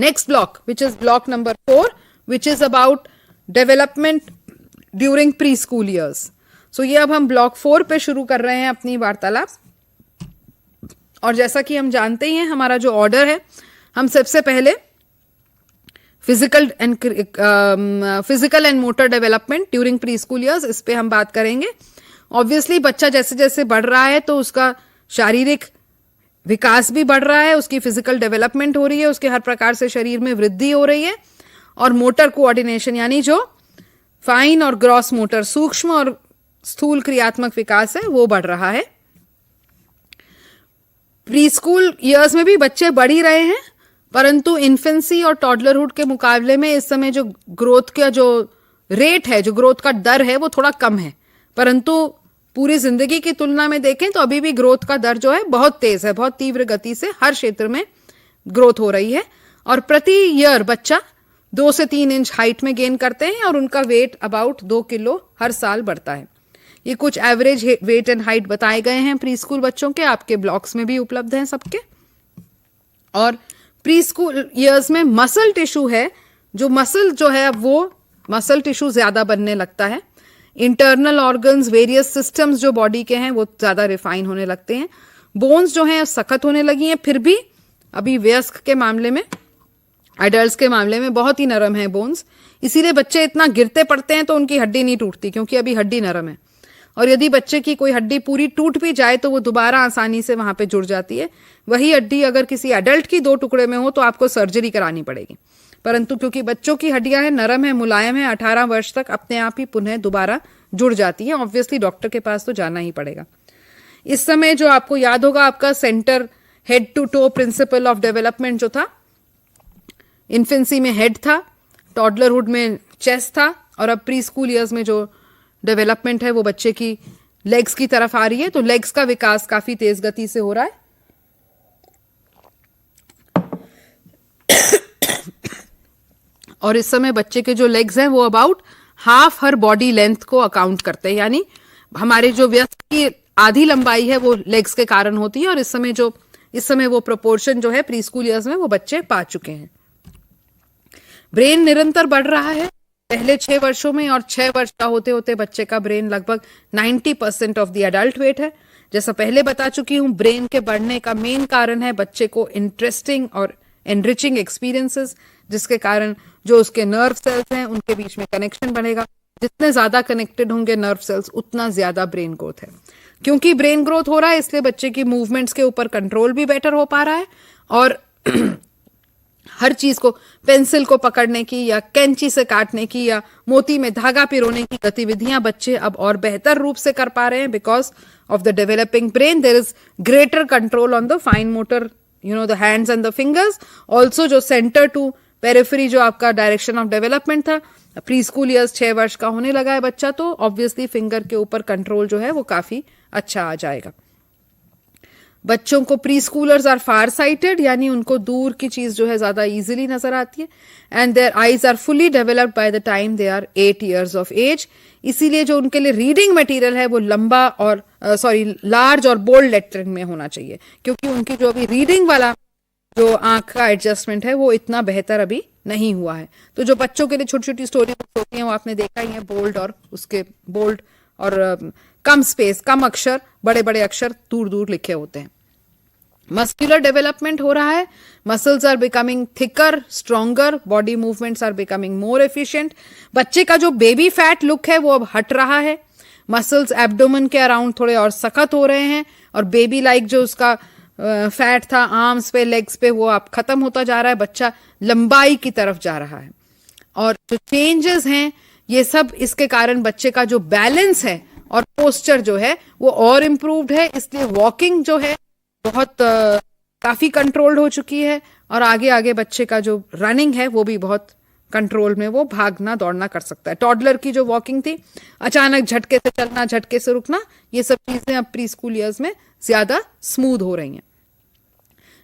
next block, which is block number 4, which is about development during preschool years. So ये अब हम block 4 पे शुरू कर रहे हैं अपनी वार्तालाप। और जैसा कि हम जानते ही हैं, हमारा जो ऑर्डर है, हम सबसे पहले physical and motor development during pre school years, इस पे हम बात करेंगे। ऑब्वियसली बच्चा जैसे जैसे बढ़ रहा है तो उसका शारीरिक विकास भी बढ़ रहा है, उसकी फिजिकल डेवलपमेंट हो रही है, उसके हर प्रकार से शरीर में वृद्धि हो रही है, और मोटर कोऑर्डिनेशन यानी जो फाइन और ग्रॉस मोटर, सूक्ष्म और स्थूल क्रियात्मक विकास है, वो बढ़ रहा है। प्री स्कूल ईयर्स में भी बच्चे बढ़ ही रहे हैं, परंतु इन्फेंसी और टॉडलरहुड के मुकाबले में इस समय जो ग्रोथ का जो रेट है, जो ग्रोथ का दर है, वो थोड़ा कम है। परंतु पूरी जिंदगी की तुलना में देखें तो अभी भी ग्रोथ का दर जो है बहुत तेज है, बहुत तीव्र गति से हर क्षेत्र में ग्रोथ हो रही है। और प्रति ईयर बच्चा 2 से 3 इंच हाइट में गेन करते हैं और उनका वेट अबाउट 2 किलो हर साल बढ़ता है। ये कुछ एवरेज वेट एंड हाइट बताए गए हैं प्री स्कूल बच्चों के, आपके ब्लॉक्स में भी उपलब्ध हैं सबके। और प्री स्कूल ईयर्स में मसल टिश्यू है, जो मसल जो है वो मसल टिश्यू ज्यादा बनने लगता है। इंटरनल ऑर्गन्स, वेरियस सिस्टम्स जो बॉडी के हैं वो ज्यादा रिफाइन होने लगते हैं। बोन्स जो हैं सख्त होने लगी हैं, फिर भी अभी वयस्क के मामले में, एडल्ट्स के मामले में बहुत ही नरम है बोन्स। इसीलिए बच्चे इतना गिरते पड़ते हैं तो उनकी हड्डी नहीं टूटती, क्योंकि अभी हड्डी नरम है। और यदि बच्चे की कोई हड्डी पूरी टूट भी जाए तो वो दोबारा आसानी से वहां पे जुड़ जाती है। वही हड्डी अगर किसी एडल्ट की 2 टुकड़े में हो तो आपको सर्जरी करानी पड़ेगी, परंतु क्योंकि बच्चों की हड्डियां हैं, नरम है, मुलायम है, 18 वर्ष तक अपने आप ही पुनः दोबारा जुड़ जाती है। ऑब्वियसली डॉक्टर के पास तो जाना ही पड़ेगा। इस समय जो आपको याद होगा, आपका centre head to toe principle of development जो था, इन्फेंसी में हेड था, टॉडलरहुड में चेस्ट था, और अब प्री स्कूल ईयर्स में जो डेवलपमेंट है वो बच्चे की लेग्स की तरफ आ रही है। तो लेग्स का विकास काफी तेज गति से हो रहा है। और इस समय बच्चे के जो लेग्स हैं वो about half her body length को अकाउंट करते हैं, यानी हमारे जो व्यक्ति की आधी लंबाई है वो लेग्स के कारण होती है। और इस समय वो प्रोपोर्शन जो है प्री स्कूल ईयर्स में वो बच्चे पा चुके हैं। ब्रेन निरंतर बढ़ रहा है पहले 6 वर्षों में, और 6 वर्ष का होते होते बच्चे का ब्रेन लगभग 90% ऑफ द एडल्ट वेट है। जैसा पहले बता चुकी हूं, ब्रेन के बढ़ने का मेन कारण है बच्चे को इंटरेस्टिंग और एनरिचिंग एक्सपीरियंसेस, जिसके कारण जो उसके नर्व सेल्स हैं उनके बीच में कनेक्शन बनेगा। जितने ज्यादा कनेक्टेड होंगे नर्व सेल्स, उतना ज्यादा ब्रेन ग्रोथ है। क्योंकि ब्रेन ग्रोथ हो रहा है, इसलिए बच्चे की मूवमेंट्स के ऊपर कंट्रोल भी बेटर हो पा रहा है। और हर चीज को, पेंसिल को पकड़ने की या कैंची से काटने की या मोती में धागा पिरोने की गतिविधियां बच्चे अब और बेहतर रूप से कर पा रहे हैं। Because of the developing brain there is greater control on the fine motor, the hands and the fingers. Also जो सेंटर टू पेरिफेरी जो आपका डायरेक्शन ऑफ डेवलपमेंट था, प्री स्कूल ईयर्स 6 वर्ष का होने लगा है बच्चा, तो ऑब्वियसली फिंगर के ऊपर कंट्रोल जो है वो काफी अच्छा आ जाएगा। बच्चों को pre schoolers are far sighted, यानी उनको दूर की चीज जो है ज्यादा इजीली नजर आती है। And their eyes are fully developed by the time they are 8 years of age. इसीलिए जो उनके लिए रीडिंग मटेरियल है वो लंबा और लार्ज और बोल्ड लेटरिंग में होना चाहिए, क्योंकि उनकी जो अभी रीडिंग वाला जो आंख का एडजस्टमेंट है वो इतना बेहतर अभी नहीं हुआ है। तो जो बच्चों के लिए छोटी छोटी स्टोरी बुक्स होती हैं वो आपने देखा ही है, बोल्ड और कम स्पेस, कम अक्षर, बड़े बड़े अक्षर दूर दूर लिखे होते हैं। मस्कुलर डेवलपमेंट हो रहा है, muscles are becoming thicker, stronger, body movements are becoming more efficient. बच्चे का जो बेबी फैट लुक है वो अब हट रहा है। मसल्स एब्डोमेन के अराउंड थोड़े और सख्त हो रहे हैं, और बेबी लाइक जो उसका फैट था आर्म्स पे, लेग्स पे, वो अब खत्म होता जा रहा है। बच्चा लंबाई की तरफ जा रहा है। और जो चेंजेस हैं ये सब इसके कारण बच्चे का जो बैलेंस है और पोस्चर जो है वो और इम्प्रूव्ड है। इसलिए वॉकिंग जो है बहुत काफी कंट्रोल्ड हो चुकी है, और आगे आगे बच्चे का जो रनिंग है वो भी बहुत कंट्रोल में, वो भागना दौड़ना कर सकता है। टॉडलर की जो वॉकिंग थी, अचानक झटके से चलना, झटके से रुकना, ये सब चीजें अब प्री स्कूल ईयर्स में ज्यादा स्मूथ हो रही हैं।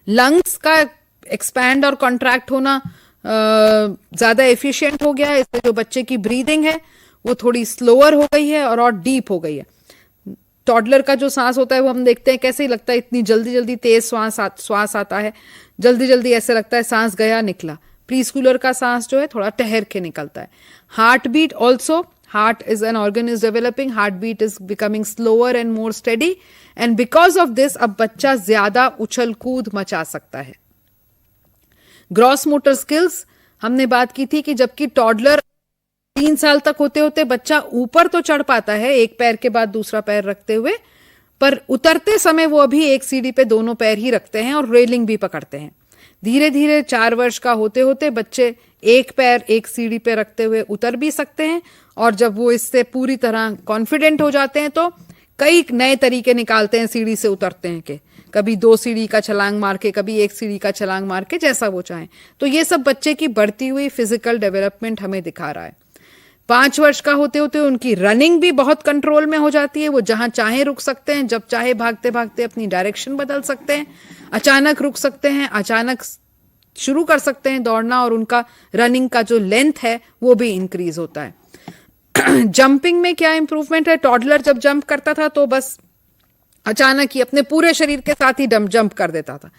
लंग्स का एक्सपैंड और कॉन्ट्रैक्ट होना ज्यादा एफिशिएंट हो गया है, इससे जो बच्चे की ब्रीदिंग है वो थोड़ी स्लोअर हो गई है और डीप हो गई है। टॉडलर का जो सांस होता है वो हम देखते हैं कैसे ही लगता है, इतनी जल्दी जल्दी तेज श्वास आता है, जल्दी जल्दी ऐसे लगता है सांस गया निकला। प्री स्कूलर का सांस जो है थोड़ा ठहर के निकलता है. Heart beat also, heart is an organ is developing, heartbeat is becoming slower and more steady, and because of this अब बच्चा ज्यादा उछल कूद मचा सकता है. ग्रॉस मोटर स्किल्स हमने बात की थी कि जबकि टॉडलर 3 साल तक होते होते बच्चा ऊपर तो चढ़ पाता है एक पैर के बाद दूसरा पैर रखते हुए, पर उतरते समय वो अभी एक सीढ़ी पे दोनों पैर ही रखते हैं और रेलिंग भी पकड़ते हैं. धीरे धीरे 4 वर्ष का होते होते बच्चे एक पैर एक सीढ़ी पे रखते हुए उतर भी सकते हैं, और जब वो इससे पूरी तरह कॉन्फिडेंट हो जाते हैं तो कई नए तरीके निकालते हैं सीढ़ी से उतरते हैं कि कभी 2 सीढ़ी का छलांग मार के, कभी 1 सीढ़ी का छलांग मार के, जैसा वो चाहें. तो ये सब बच्चे की बढ़ती हुई फिजिकल डेवलपमेंट हमें दिखा रहा है. 5 वर्ष का होते होते उनकी रनिंग भी बहुत कंट्रोल में हो जाती है. वो जहां चाहे रुक सकते हैं, जब चाहे भागते भागते अपनी डायरेक्शन बदल सकते हैं, अचानक रुक सकते हैं, अचानक शुरू कर सकते हैं दौड़ना, और उनका रनिंग का जो लेंथ है वो भी इंक्रीज होता है. जंपिंग में क्या इंप्रूवमेंट है? टॉडलर जब जंप करता था तो बस अचानक ही अपने पूरे शरीर के साथ ही जंप कर देता था.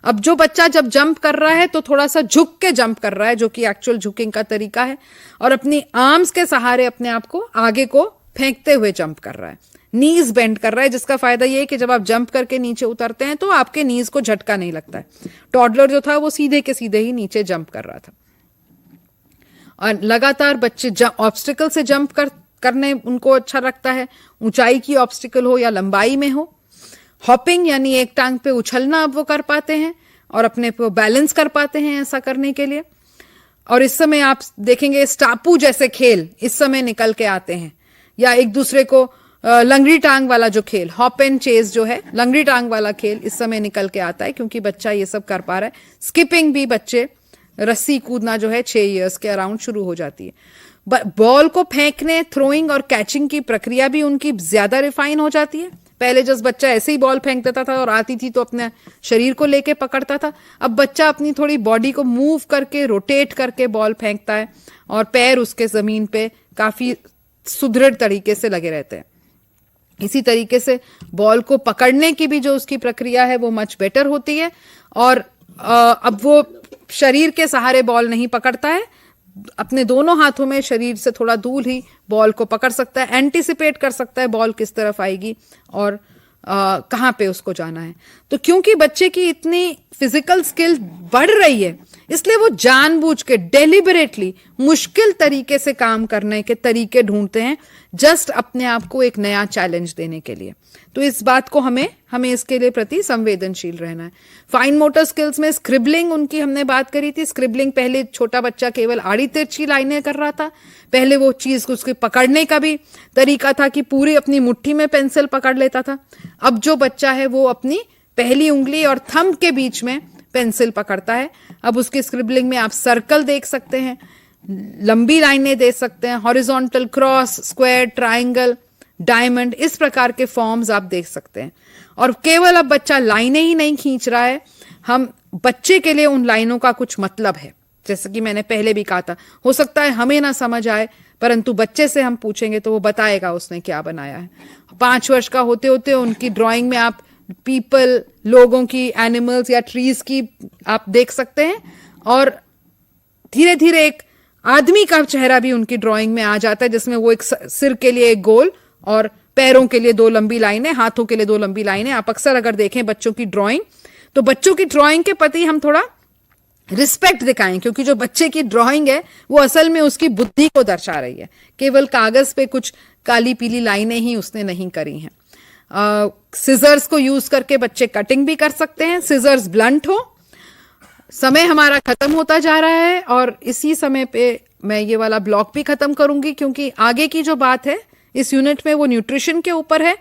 अब जो बच्चा जब जंप कर रहा है तो थोड़ा सा झुक के जंप कर रहा है, जो कि एक्चुअल झुकिंग का तरीका है, और अपनी आर्म्स के सहारे अपने आप को आगे को फेंकते हुए जंप कर रहा है. नीज बेंड कर रहा है, जिसका फायदा ये है कि जब आप जंप करके नीचे उतरते हैं तो आपके नीज को झटका नहीं लगता है. टॉडलर जो था वो सीधे के सीधे ही नीचे जंप कर रहा था. और लगातार बच्चे ऑब्स्टिकल से जंप करने उनको अच्छा लगता है, ऊंचाई की ऑब्स्टिकल हो या लंबाई में हो. हॉपिंग यानी एक टांग पे उछलना अब वो कर पाते हैं और अपने को बैलेंस कर पाते हैं ऐसा करने के लिए. और इस समय आप देखेंगे स्टापू जैसे खेल इस समय निकल के आते हैं, या एक दूसरे को लंगड़ी टांग वाला जो खेल, हॉप एंड चेज जो है, लंगड़ी टांग वाला खेल इस समय निकल के आता है क्योंकि बच्चा ये सब कर पा रहा है. स्किपिंग भी बच्चे, रस्सी कूदना जो है 6 इयर्स के अराउंड शुरू हो जाती है. बॉल को फेंकने, थ्रोइंग और कैचिंग की प्रक्रिया भी उनकी ज्यादा रिफाइन हो जाती है. पहले जब बच्चा ऐसे ही बॉल फेंक देता था और आती थी तो अपने शरीर को लेके पकड़ता था, अब बच्चा अपनी थोड़ी बॉडी को मूव करके, रोटेट करके बॉल फेंकता है और पैर उसके जमीन पे काफी सुदृढ़ तरीके से लगे रहते हैं. इसी तरीके से बॉल को पकड़ने की भी जो उसकी प्रक्रिया है वो मच बेटर होती है, और अब वो शरीर के सहारे बॉल नहीं पकड़ता है, अपने दोनों हाथों में शरीर से थोड़ा दूर ही बॉल को पकड़ सकता है, एंटिसिपेट कर सकता है बॉल किस तरफ आएगी और कहाँ पे उसको जाना है. तो क्योंकि बच्चे की इतनी फिजिकल स्किल बढ़ रही है, इसलिए वो जानबूझ के डेलिबरेटली मुश्किल तरीके से काम करने के तरीके ढूंढते हैं, जस्ट अपने आप को एक नया चैलेंज देने के लिए. तो इस बात को हमें इसके लिए प्रति संवेदनशील रहना है. फाइन मोटर स्किल्स में स्क्रिबलिंग उनकी हमने बात करी थी. स्क्रिबलिंग पहले छोटा बच्चा केवल आड़ी तिरछी लाइनें कर रहा था. पहले वो चीज को उसके पकड़ने का भी तरीका था कि पूरी अपनी मुट्ठी में पेंसिल पकड़ लेता था. अब जो बच्चा है वो अपनी पहली उंगली और थंब के बीच में पेंसिल पकड़ता है. अब उसकी स्क्रिबलिंग में आप सर्कल देख सकते हैं, लंबी लाइनें देख सकते हैं, horizontal, cross, square, triangle, diamond, इस प्रकार के फॉर्म्स आप देख सकते हैं. और केवल अब बच्चा लाइनें ही नहीं खींच रहा है, हम बच्चे के लिए उन लाइनों का कुछ मतलब है. जैसे कि मैंने पहले भी कहा था, हो सकता है हमें ना समझ आए, परंतु बच्चे से हम पूछेंगे तो वो बताएगा उसने क्या बनाया है. 5 वर्ष का होते होते उनकी ड्राइंग में आप पीपल, लोगों की, एनिमल्स या ट्रीज की आप देख सकते हैं, और धीरे धीरे एक आदमी का चेहरा भी उनकी ड्राइंग में आ जाता है, जिसमें वो एक सिर के लिए एक गोल और पैरों के लिए 2 लंबी लाइनें, हाथों के लिए 2 लंबी लाइनें. आप अक्सर अगर देखें बच्चों की ड्राइंग, तो बच्चों की ड्राइंग के प्रति हम थोड़ा रिस्पेक्ट दिखाएं, क्योंकि जो बच्चे की ड्राइंग है वो असल में उसकी बुद्धि को दर्शा रही है, केवल कागज पे कुछ काली पीली लाइनें ही उसने नहीं करी हैं. सिजर्स को यूज करके बच्चे कटिंग भी कर सकते हैं, सिजर्स ब्लंट हो. समय हमारा खत्म होता जा रहा है और इसी समय पे मैं ये वाला ब्लॉक भी खत्म करूंगी, क्योंकि आगे की जो बात है इस यूनिट में वो न्यूट्रिशन के ऊपर है.